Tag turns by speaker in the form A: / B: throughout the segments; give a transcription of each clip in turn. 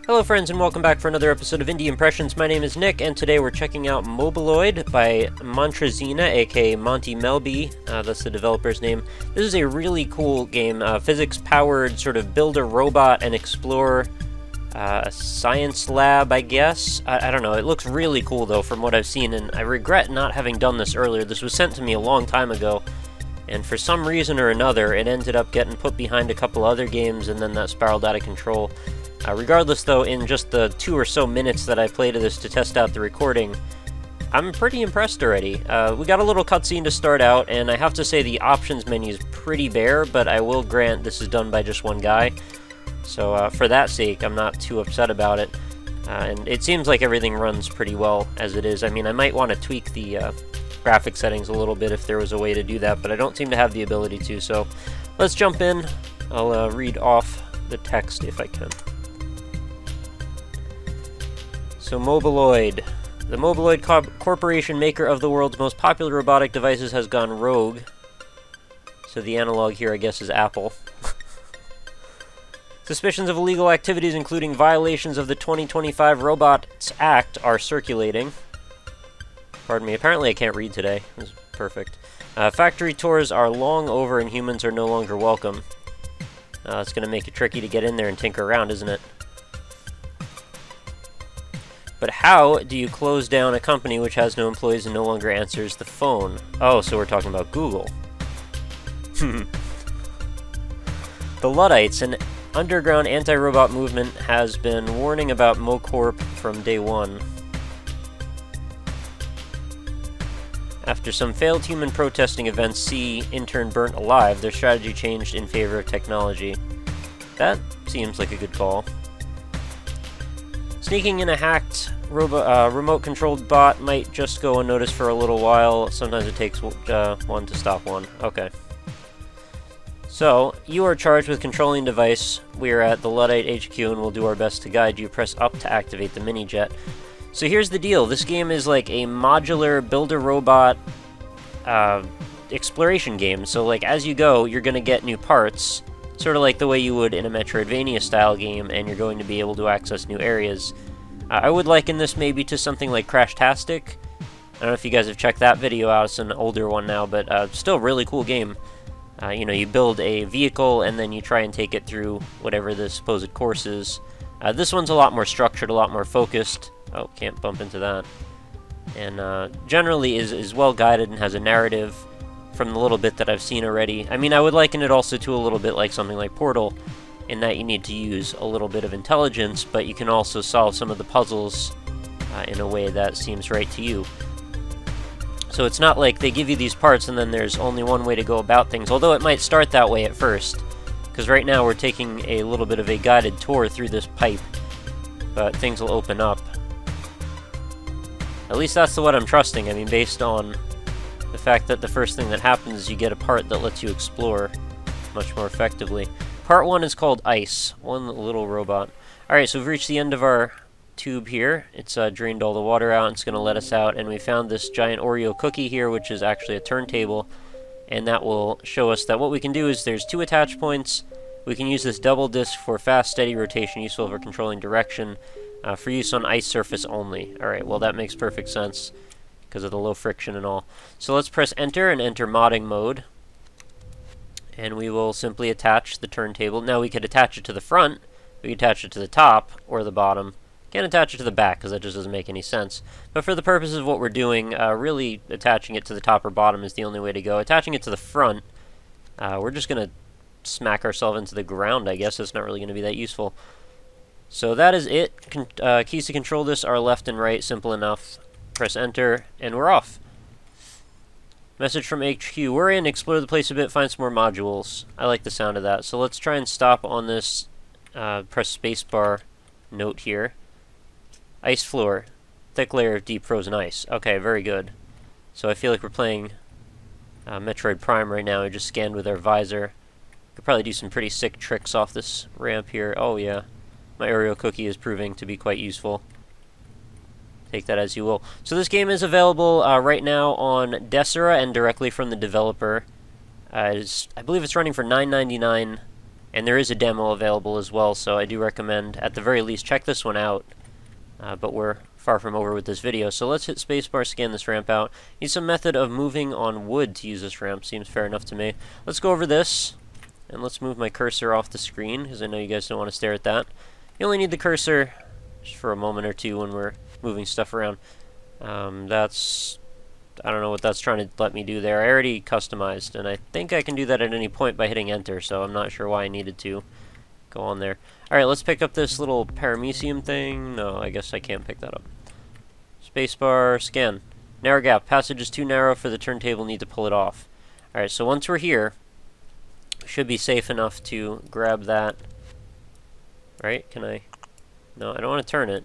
A: Hello friends and welcome back for another episode of Indie Impressions. My name is Nick and today we're checking out Mobiloid by Montrezina, aka Monty Melby. That's the developer's name. This is a really cool game, physics-powered sort of build a robot and explore a science lab, I guess. I don't know, it looks really cool though from what I've seen, and I regret not having done this earlier. This was sent to me a long time ago, and for some reason or another it ended up getting put behind a couple other games and then that spiraled out of control. Regardless though, in just the 2 or so minutes that I played of this to test out the recording, I'm pretty impressed already. We got a little cutscene to start out, and I have to say the options menu is pretty bare, but I will grant this is done by just one guy. So for that sake, I'm not too upset about it. And it seems like everything runs pretty well as it is. I mean, I might want to tweak the graphic settings a little bit if there was a way to do that, but I don't seem to have the ability to, so let's jump in. I'll read off the text if I can. So Mobiloid. The Mobiloid Corporation, maker of the world's most popular robotic devices, has gone rogue. So the analog here, I guess, is Apple. Suspicions of illegal activities, including violations of the 2025 Robots Act, are circulating. Pardon me, apparently I can't read today. This is perfect. Factory tours are long over and humans are no longer welcome. It's going to make it tricky to get in there and tinker around, isn't it? But how do you close down a company which has no employees and no longer answers the phone? Oh, so we're talking about Google. The Luddites, an underground anti-robot movement, has been warning about MoCorp from day one. After some failed human protesting events see intern burnt alive, their strategy changed in favor of technology. That seems like a good call. Sneaking in a hacked remote-controlled bot might just go unnoticed for a little while. Sometimes it takes one to stop one. Okay. So, you are charged with controlling device. We are at the Luddite HQ and we'll do our best to guide you. Press up to activate the mini-jet. So here's the deal. This game is like a modular build-a-robot exploration game. So like as you go, you're going to get new parts. Sort of like the way you would in a metroidvania style game, and you're going to be able to access new areas. I would liken this maybe to something like Crashtastic. I don't know if you guys have checked that video out. It's an older one now, but still really cool game. You know, you build a vehicle and then you try and take it through whatever the supposed course is. This one's a lot more structured, a lot more focused. Oh, can't bump into that. And generally is well guided and has a narrative. From the little bit that I've seen already. I mean, I would liken it also to a little bit like something like Portal, in that you need to use a little bit of intelligence, but you can also solve some of the puzzles in a way that seems right to you. So it's not like they give you these parts and then there's only one way to go about things, although it might start that way at first. Because right now we're taking a little bit of a guided tour through this pipe, but things will open up. At least that's what I'm trusting. I mean, based on the fact that the first thing that happens is you get a part that lets you explore much more effectively. Part 1 is called Ice, one little robot. Alright, so we've reached the end of our tube here. It's drained all the water out and it's going to let us out, and we found this giant Oreo cookie here, which is actually a turntable, and that will show us that what we can do is there's 2 attach points. We can use this double disc for fast, steady rotation, useful for controlling direction, for use on ice surface only. Alright, well that makes perfect sense because of the low friction and all. So let's press enter and enter modding mode. And we will simply attach the turntable. Now we could attach it to the front, we could attach it to the top or the bottom. Can't attach it to the back because that just doesn't make any sense. But for the purposes of what we're doing, really attaching it to the top or bottom is the only way to go. Attaching it to the front, we're just going to smack ourselves into the ground, I guess. It's not really going to be that useful. So that is it. Keys to control this are left and right, simple enough. Press enter, and we're off. Message from HQ. We're in, explore the place a bit, find some more modules. I like the sound of that. So let's try and stop on this, press spacebar note here. Ice floor. Thick layer of deep frozen ice. Okay, very good. So I feel like we're playing Metroid Prime right now. We just scanned with our visor. Could probably do some pretty sick tricks off this ramp here. Oh yeah. My Oreo cookie is proving to be quite useful. Take that as you will. So this game is available right now on Desura and directly from the developer. I believe it's running for $9.99 And there is a demo available as well, so I do recommend, at the very least, check this one out. But we're far from over with this video, so let's hit spacebar, scan this ramp out. Need some method of moving on wood to use this ramp, seems fair enough to me. Let's go over this, and let's move my cursor off the screen, because I know you guys don't want to stare at that. You only need the cursor just for a moment or two when we're moving stuff around. I don't know what that's trying to let me do there. I already customized, and I think I can do that at any point by hitting enter, so I'm not sure why I needed to go on there. Alright, let's pick up this little paramecium thing. No, I guess I can't pick that up. Spacebar, scan. Narrow gap. Passage is too narrow for the turntable, need to pull it off. Alright, so once we're here, we should be safe enough to grab that. Right? Can I? No, I don't want to turn it.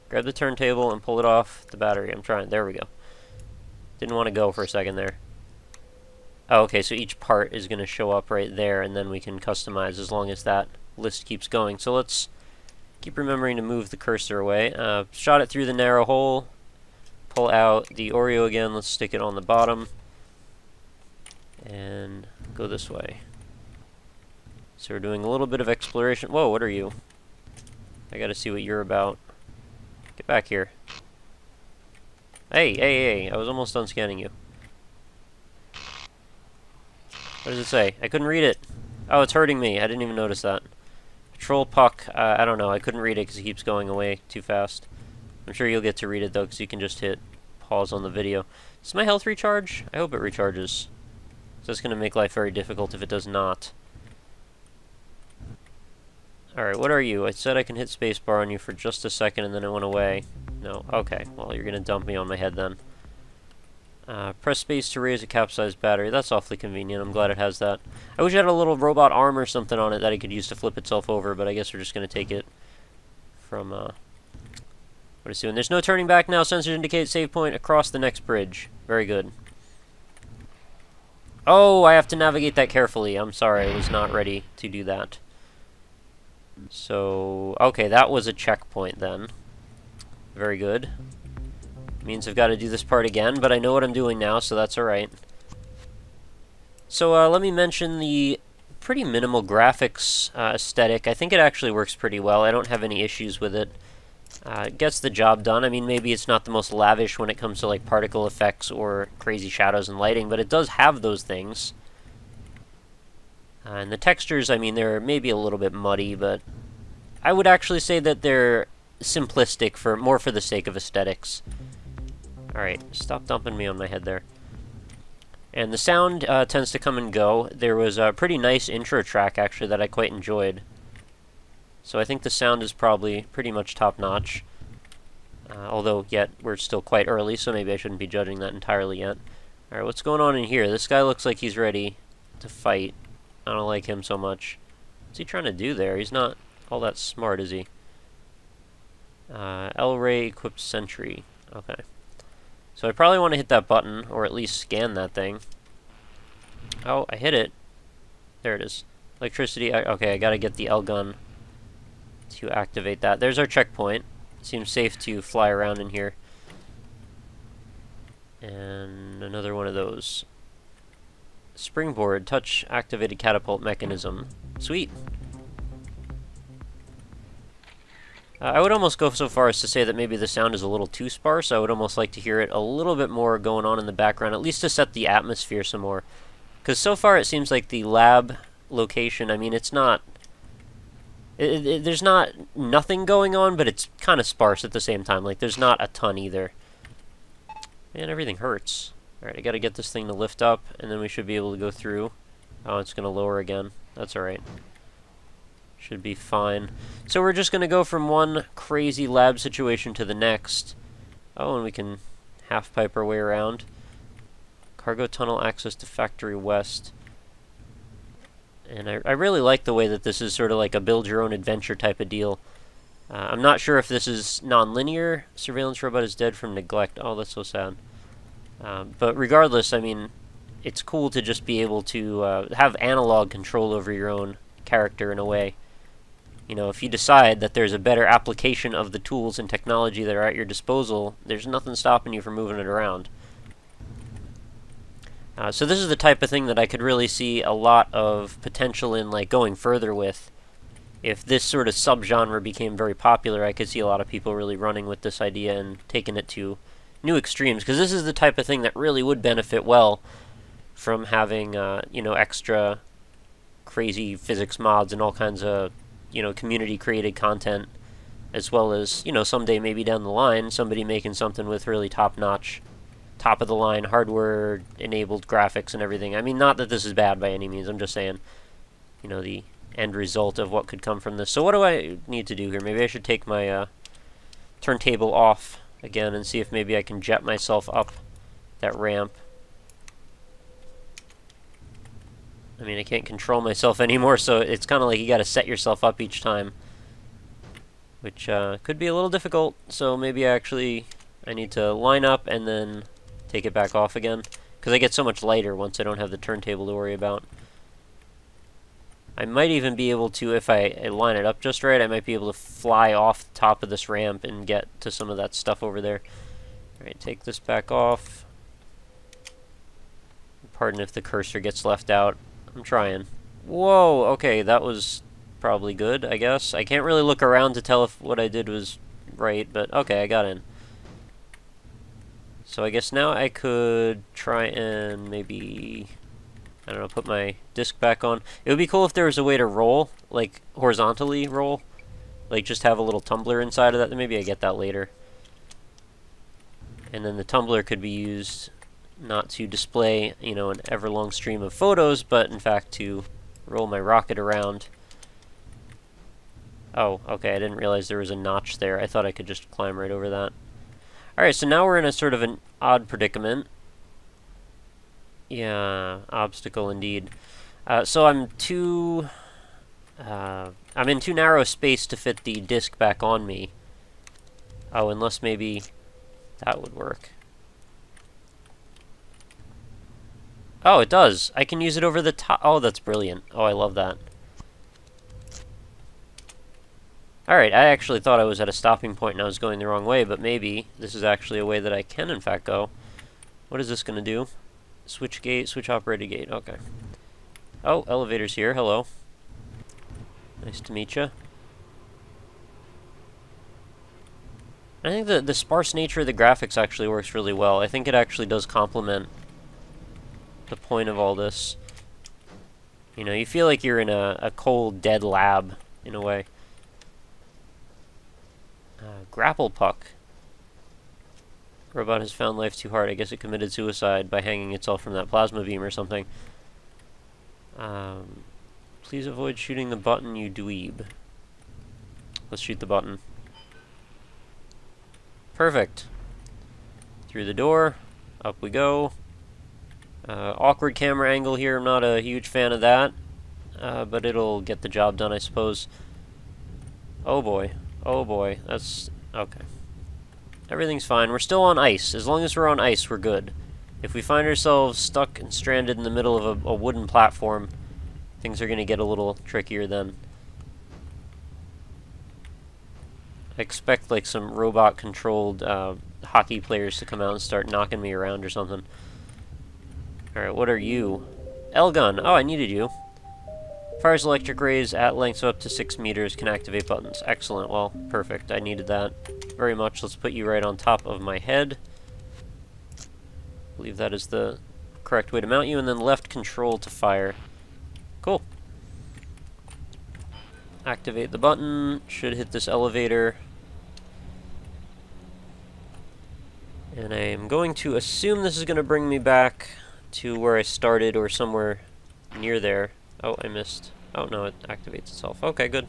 A: Grab the turntable and pull it off the battery. I'm trying. There we go. Didn't want to go for a second there. Oh, okay, so each part is going to show up right there, and then we can customize as long as that list keeps going. So let's keep remembering to move the cursor away. Shot it through the narrow hole. Pull out the Oreo again. Let's stick it on the bottom. And go this way. So we're doing a little bit of exploration. Whoa, what are you? I gotta see what you're about. Get back here. Hey, I was almost done scanning you. What does it say? I couldn't read it. Oh, it's hurting me. I didn't even notice that. Patrol puck. I don't know. I couldn't read it because it keeps going away too fast. I'm sure you'll get to read it, though, because you can just hit pause on the video. Does my health recharge? I hope it recharges. That's going to make life very difficult if it does not. Alright, what are you? I said I can hit spacebar on you for just a second and then it went away. No. Okay. Well, you're going to dump me on my head then. Press space to raise a capsized battery. That's awfully convenient. I'm glad it has that. I wish it had a little robot arm or something on it that it could use to flip itself over, but I guess we're just going to take it from, what it's doing. There's no turning back now. Sensors indicate save point across the next bridge. Very good. Oh, I have to navigate that carefully. I'm sorry. I was not ready to do that. So, okay, that was a checkpoint then. Very good. Means I've got to do this part again, but I know what I'm doing now, so that's alright. So, let me mention the pretty minimal graphics aesthetic. I think it actually works pretty well. I don't have any issues with it. It gets the job done. I mean, maybe it's not the most lavish when it comes to, like, particle effects or crazy shadows and lighting, but it does have those things. And the textures, I mean, they're maybe a little bit muddy, but I would actually say that they're simplistic, more for the sake of aesthetics. Alright, stop dumping me on my head there. And the sound tends to come and go. There was a pretty nice intro track, actually, that I quite enjoyed. So I think the sound is probably pretty much top-notch. Although, yet, we're still quite early, so maybe I shouldn't be judging that entirely yet. Alright, what's going on in here? This guy looks like he's ready to fight. I don't like him so much. What's he trying to do there? He's not all that smart, is he? L-ray equipped sentry. Okay. So I probably want to hit that button, or at least scan that thing. Oh, I hit it. There it is. Electricity. Okay, I gotta get the L gun to activate that. There's our checkpoint. Seems safe to fly around in here. And another one of those. Springboard, touch activated catapult mechanism. Sweet. I would almost go so far as to say that maybe the sound is a little too sparse. I would almost like to hear it a little bit more going on in the background, at least to set the atmosphere some more. Because so far it seems like the lab location, I mean, it's not... there's not nothing going on, but it's kind of sparse at the same time. Like, there's not a ton either. Man, everything hurts. Alright, I gotta get this thing to lift up, and then we should be able to go through. Oh, it's gonna lower again. That's alright. Should be fine. So we're just gonna go from one crazy lab situation to the next. Oh, and we can half-pipe our way around. Cargo tunnel access to Factory West. And I really like the way that this is sort of like a build-your-own-adventure type of deal. I'm not sure if this is non-linear. Surveillance robot is dead from neglect. Oh, that's so sad. But regardless, I mean, it's cool to just be able to have analog control over your own character in a way. You know, if you decide that there's a better application of the tools and technology that are at your disposal, there's nothing stopping you from moving it around. So this is the type of thing that I could really see a lot of potential in, like, going further with. If this sort of subgenre became very popular, I could see a lot of people really running with this idea and taking it to new extremes, because this is the type of thing that really would benefit well from having, you know, extra crazy physics mods and all kinds of, you know, community-created content, as well as, you know, someday maybe down the line, somebody making something with really top-notch, top-of-the-line hardware-enabled graphics and everything. I mean, not that this is bad by any means, I'm just saying, you know, the end result of what could come from this. So what do I need to do here? Maybe I should take my turntable off again and see if maybe I can jet myself up that ramp. I mean, I can't control myself anymore, so it's kind of like you got to set yourself up each time, which could be a little difficult. So maybe I need to line up and then take it back off again, because I get so much lighter once I don't have the turntable to worry about. I might even be able to, if I line it up just right, I might be able to fly off the top of this ramp and get to some of that stuff over there. Alright, take this back off. Pardon if the cursor gets left out. I'm trying. Whoa, okay, that was probably good, I guess. I can't really look around to tell if what I did was right, but okay, I got in. So I guess now I could try and maybe, I don't know, put my disc back on. It would be cool if there was a way to roll, like horizontally roll. Like just have a little tumbler inside of that. Maybe I get that later. And then the tumbler could be used not to display, you know, an ever-long stream of photos, but in fact to roll my rocket around. Oh, okay, I didn't realize there was a notch there. I thought I could just climb right over that. Alright, so now we're in a sort of an odd predicament. Yeah, obstacle indeed. So I'm in too narrow a space to fit the disc back on me. Oh, unless maybe that would work. Oh, it does. I can use it over the top. Oh, that's brilliant. Oh, I love that. Alright, I actually thought I was at a stopping point and I was going the wrong way, but maybe this is actually a way that I can, in fact, go. What is this going to do? Switch gate, switch operated gate. Okay. Oh, elevator's here. Hello. Nice to meet you. I think the sparse nature of the graphics actually works really well. I think it actually does complement the point of all this. You know, you feel like you're in a cold, dead lab, in a way. Grapple puck. Robot has found life too hard. I guess it committed suicide by hanging itself from that plasma beam or something. Please avoid shooting the button, you dweeb. Let's shoot the button. Perfect. Through the door. Up we go. Awkward camera angle here. I'm not a huge fan of that. But it'll get the job done, I suppose. Oh boy. Oh boy. That's... okay. Everything's fine. We're still on ice. As long as we're on ice, we're good. If we find ourselves stuck and stranded in the middle of a wooden platform, things are going to get a little trickier then. I expect like some robot-controlled hockey players to come out and start knocking me around or something. Alright, what are you? L-gun. Oh, I needed you. Fires electric rays at lengths of up to 6 meters, can activate buttons. Excellent. Well, perfect. I needed that very much. Let's put you right on top of my head. I believe that is the correct way to mount you, and then left control to fire. Cool. Activate the button. Should hit this elevator. And I am going to assume this is going to bring me back to where I started, or somewhere near there. Oh, I missed. Oh, no, it activates itself. Okay, good.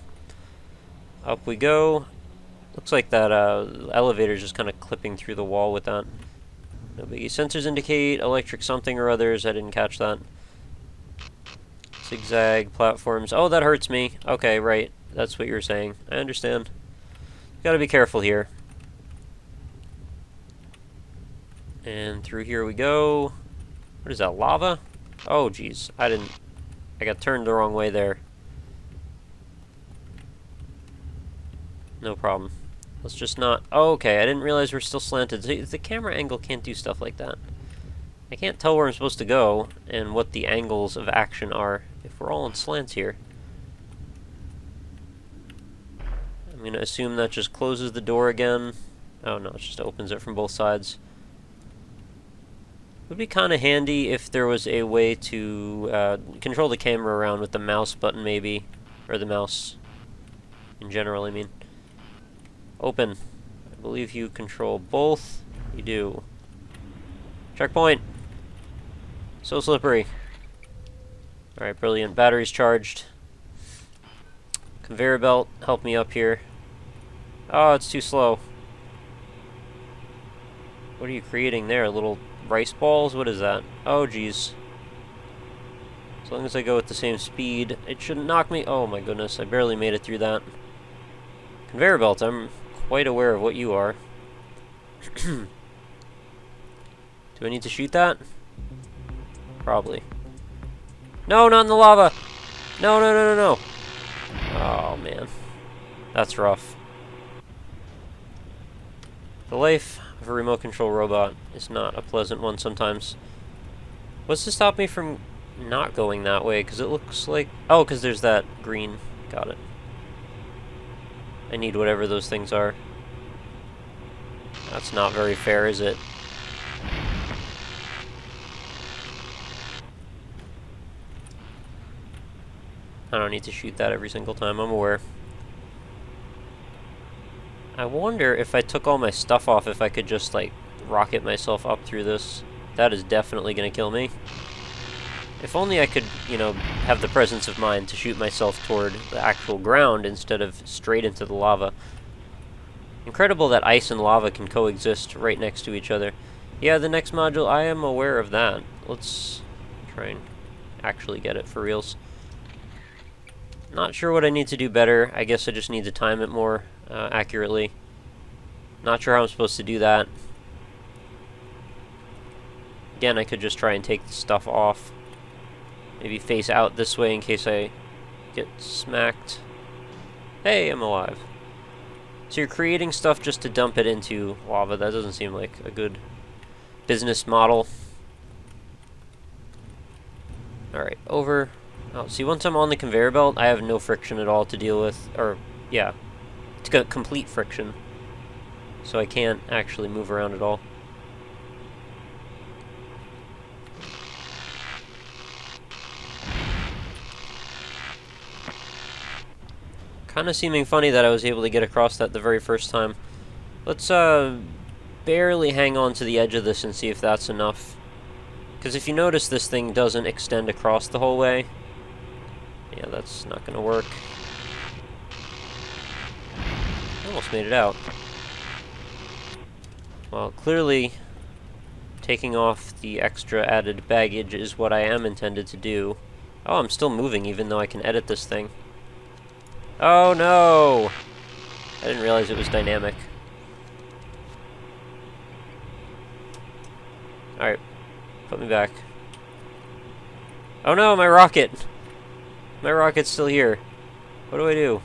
A: Up we go. Looks like that elevator is just kind of clipping through the wall with that. No biggie. Sensors indicate electric something or others. I didn't catch that. Zigzag platforms. Oh, that hurts me. Okay, right. That's what you were saying. I understand. Gotta be careful here. And through here we go. What is that, lava? Oh, jeez. I got turned the wrong way there. No problem. Let's just not... oh, okay, I didn't realize we're still slanted. The camera angle can't do stuff like that. I can't tell where I'm supposed to go and what the angles of action are if we're all on slants here. I'm gonna assume that just closes the door again. Oh no, it just opens it from both sides. Would be kind of handy if there was a way to control the camera around with the mouse button, maybe. Or the mouse in general, I mean. Open. I believe you control both. You do. Checkpoint! So slippery. Alright, brilliant. Battery's charged. Conveyor belt, help me up here. Oh, it's too slow. What are you creating there? Little rice balls? What is that? Oh, geez. As long as I go at the same speed, it shouldn't knock me. Oh my goodness, I barely made it through that. Conveyor belt, I'm quite aware of what you are. Do I need to shoot that? Probably. No, not in the lava! No, no, no, no, no! Oh, man. That's rough. The life of a remote control robot is not a pleasant one sometimes. What's to stop me from not going that way? Because it looks like... Oh, because there's that green. Got it. I need whatever those things are. That's not very fair, is it? I don't need to shoot that every single time, I'm aware. I wonder if I took all my stuff off, if I could just, like, rocket myself up through this. That is definitely gonna kill me. If only I could, you know, have the presence of mind to shoot myself toward the actual ground instead of straight into the lava. Incredible that ice and lava can coexist right next to each other. Yeah, the next module, I am aware of that. Let's try and actually get it for reals. Not sure what I need to do better. I guess I just need to time it more accurately. Not sure how I'm supposed to do that. Again, I could just try and take the stuff off. Maybe face out this way in case I get smacked. Hey, I'm alive. So you're creating stuff just to dump it into lava. That doesn't seem like a good business model. Alright, over. Oh, see, once I'm on the conveyor belt, I have no friction at all to deal with. Or, yeah, it's got complete friction. So I can't actually move around at all. Kind of seeming funny that I was able to get across that the very first time. Let's barely hang on to the edge of this and see if that's enough. Because if you notice, this thing doesn't extend across the whole way. Yeah, that's not going to work. Almost made it out. Well, clearly, taking off the extra added baggage is what I am intended to do. Oh, I'm still moving even though I can edit this thing. Oh no! I didn't realize it was dynamic. Alright, put me back. Oh no, my rocket! My rocket's still here. What do I do?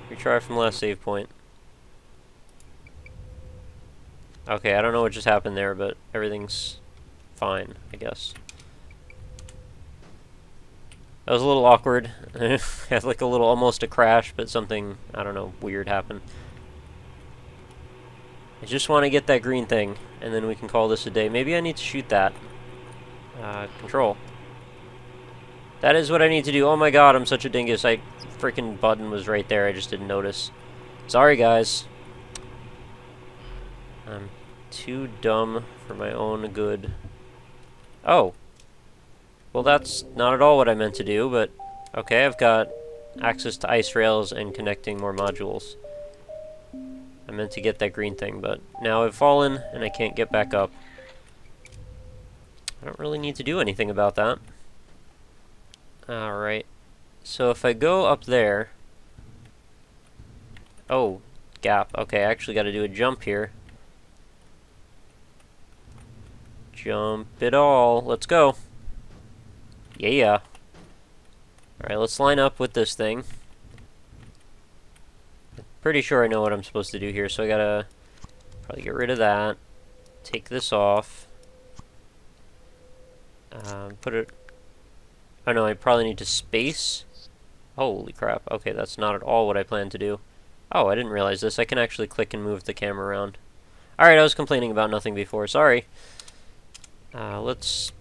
A: Retry from last save point. Okay, I don't know what just happened there, but everything's fine, I guess. That was a little awkward. Had like a little, almost a crash, but something, I don't know, weird happened. I just want to get that green thing, and then we can call this a day. Maybe I need to shoot that. Control. That is what I need to do. Oh my god, I'm such a dingus. Freaking button was right there, I just didn't notice. Sorry, guys. I'm too dumb for my own good. Oh. Well, that's not at all what I meant to do, but... Okay, I've got access to ice rails and connecting more modules. I meant to get that green thing, but now I've fallen, and I can't get back up. I don't really need to do anything about that. Alright. So if I go up there... Oh, gap. Okay, I actually got to do a jump here. Jump it all. Let's go. Yeah. Alright, let's line up with this thing. Pretty sure I know what I'm supposed to do here, so I gotta Probably get rid of that. Take this off. Put it... Oh no, I probably need to space. Holy crap. Okay, that's not at all what I planned to do. Oh, I didn't realize this. I can actually click and move the camera around. Alright, I was complaining about nothing before. Sorry. Let's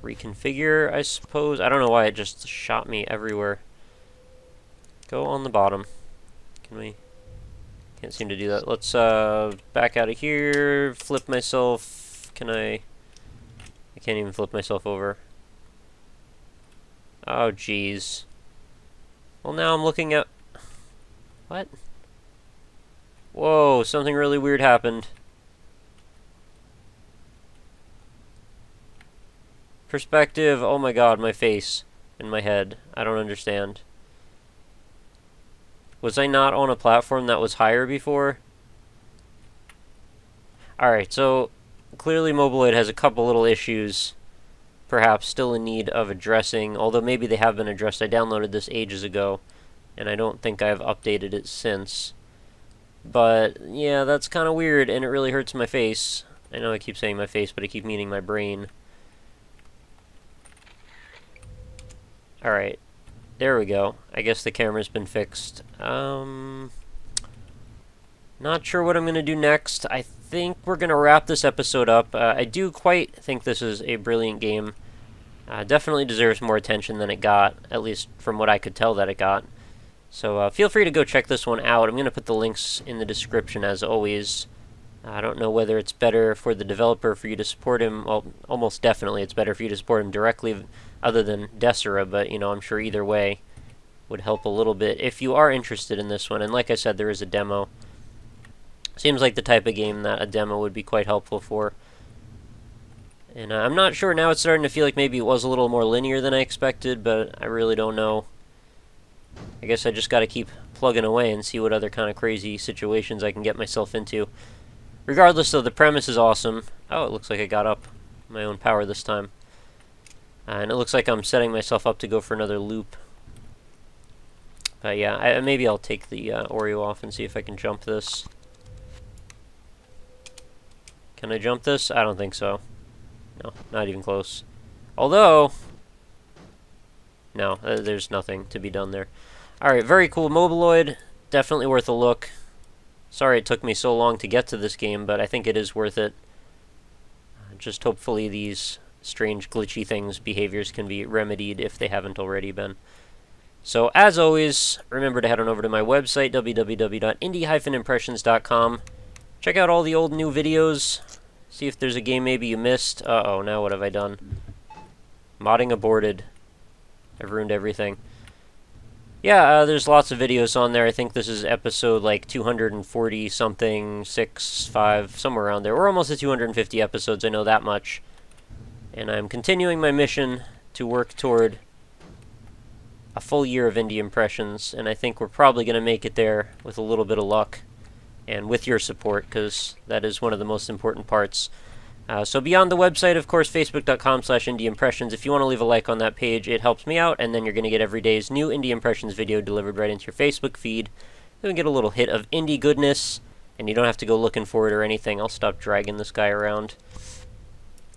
A: reconfigure, I suppose. I don't know why it just shot me everywhere. Go on the bottom. Can we... Can't seem to do that. Let's back out of here. Flip myself. Can I can't even flip myself over. Oh, jeez. Well, now I'm looking at... What? Whoa, something really weird happened. Perspective, oh my god, my face and my head. I don't understand. Was I not on a platform that was higher before? Alright, so clearly Mobiloid has a couple little issues, perhaps still in need of addressing, although maybe they have been addressed. I downloaded this ages ago, and I don't think I've updated it since. But, yeah, that's kind of weird, and it really hurts my face. I know I keep saying my face, but I keep meaning my brain. Alright, there we go. I guess the camera's been fixed. Not sure what I'm going to do next. I think we're going to wrap this episode up. I do quite think this is a brilliant game. Definitely deserves more attention than it got, at least from what I could tell that it got. So feel free to go check this one out. I'm going to put the links in the description as always. I don't know whether it's better for the developer for you to support him. Well, almost definitely it's better for you to support him directly other than Desura, but, you know, I'm sure either way would help a little bit if you are interested in this one. And like I said, there is a demo. Seems like the type of game that a demo would be quite helpful for. And I'm not sure, now it's starting to feel like maybe it was a little more linear than I expected, but I really don't know. I guess I just got to keep plugging away and see what other kind of crazy situations I can get myself into. Regardless, though, the premise is awesome. Oh, it looks like I got up my own power this time. And it looks like I'm setting myself up to go for another loop. But yeah, maybe I'll take the Oreo off and see if I can jump this. Can I jump this? I don't think so. No, not even close. Although... No, there's nothing to be done there. Alright, very cool. Mobiloid, definitely worth a look. Sorry it took me so long to get to this game, but I think it is worth it. Just hopefully these strange glitchy behaviors can be remedied if they haven't already been. So as always, remember to head on over to my website, www.indie-impressions.com. Check out all the old new videos. See if there's a game maybe you missed. Uh-oh, now what have I done? Modding aborted. I've ruined everything. Yeah, there's lots of videos on there. I think this is episode like 240 something, 6, 5, somewhere around there. We're almost at 250 episodes, I know that much. And I'm continuing my mission to work toward a full year of indie impressions, and I think we're probably going to make it there with a little bit of luck and with your support, because that is one of the most important parts. So beyond the website, of course, facebook.com/indieimpressions. If you want to leave a like on that page, it helps me out, and then you're going to get every day's new Indie Impressions video delivered right into your Facebook feed. You'll get a little hit of indie goodness, and you don't have to go looking for it or anything. I'll stop dragging this guy around.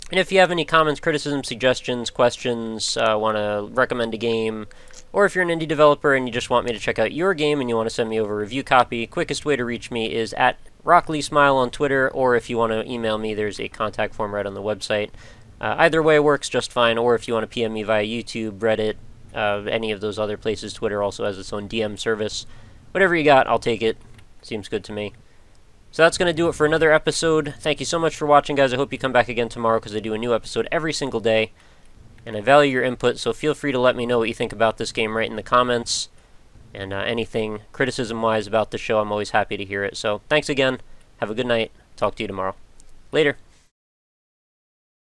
A: And if you have any comments, criticisms, suggestions, questions, want to recommend a game, or if you're an indie developer and you just want me to check out your game and you want to send me over a review copy, quickest way to reach me is at RockLeeSmile on Twitter, or if you want to email me, there's a contact form right on the website. Either way works just fine, or if you want to PM me via YouTube, Reddit, any of those other places. Twitter also has its own DM service. Whatever you got, I'll take it. Seems good to me. So that's going to do it for another episode. Thank you so much for watching, guys. I hope you come back again tomorrow, because I do a new episode every single day. And I value your input, so feel free to let me know what you think about this game right in the comments. And anything criticism-wise about the show, I'm always happy to hear it. So thanks again. Have a good night. Talk to you tomorrow. Later.